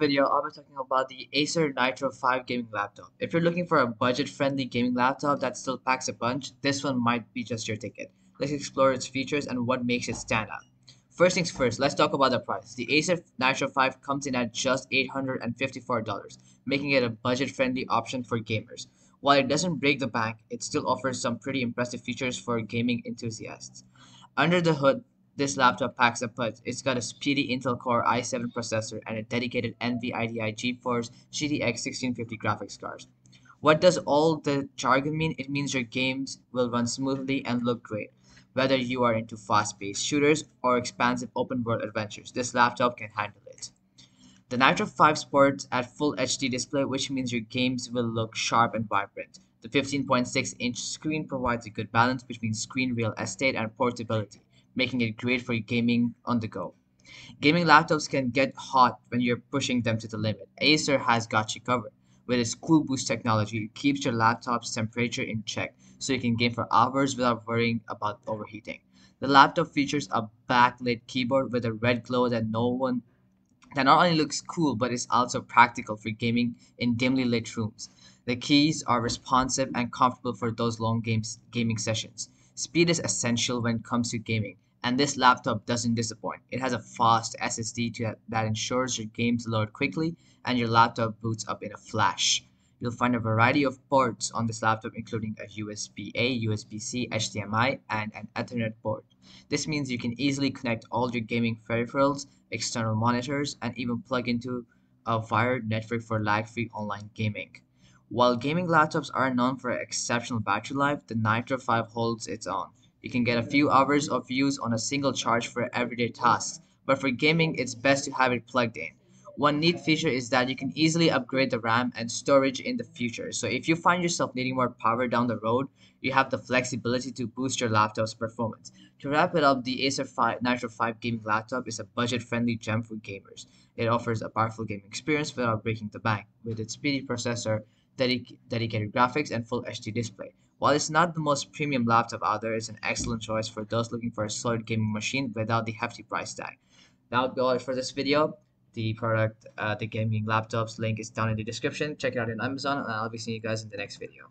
video, I'll be talking about the Acer Nitro 5 gaming laptop. If you're looking for a budget-friendly gaming laptop that still packs a punch, this one might be just your ticket. Let's explore its features and what makes it stand out. First things first, let's talk about the price. The Acer Nitro 5 comes in at just $854, making it a budget-friendly option for gamers. While it doesn't break the bank, it still offers some pretty impressive features for gaming enthusiasts. Under the hood, this laptop packs a punch. It's got a speedy Intel Core i7 processor and a dedicated NVIDIA GeForce GTX 1650 graphics card. What does all the jargon mean? It means your games will run smoothly and look great. Whether you are into fast-paced shooters or expansive open-world adventures, this laptop can handle it. The Nitro 5 sports at Full HD display, which means your games will look sharp and vibrant. The 15.6-inch screen provides a good balance between screen real estate and portability, making it great for gaming on the go. Gaming laptops can get hot when you're pushing them to the limit. Acer has got you covered. With its Cool Boost technology, it keeps your laptop's temperature in check so you can game for hours without worrying about overheating. The laptop features a backlit keyboard with a red glow that not only looks cool but is also practical for gaming in dimly lit rooms. The keys are responsive and comfortable for those gaming sessions. Speed is essential when it comes to gaming, and this laptop doesn't disappoint. It has a fast SSD that ensures your games load quickly and your laptop boots up in a flash. You'll find a variety of ports on this laptop, including a USB-A, USB-C, HDMI, and an Ethernet port. This means you can easily connect all your gaming peripherals, external monitors, and even plug into a wired network for lag-free online gaming. While gaming laptops are known for exceptional battery life, the Nitro 5 holds its own. You can get a few hours of use on a single charge for everyday tasks, but for gaming, it's best to have it plugged in. One neat feature is that you can easily upgrade the RAM and storage in the future. So if you find yourself needing more power down the road, you have the flexibility to boost your laptop's performance. To wrap it up, the Acer 5 Nitro 5 gaming laptop is a budget-friendly gem for gamers. It offers a powerful gaming experience without breaking the bank, with its speedy processor, dedicated graphics, and full HD display. While it's not the most premium laptop out there, it's an excellent choice for those looking for a solid gaming machine without the hefty price tag. That would be all for this video. The product, the gaming laptops link is down in the description. Check it out on Amazon, and I'll be seeing you guys in the next video.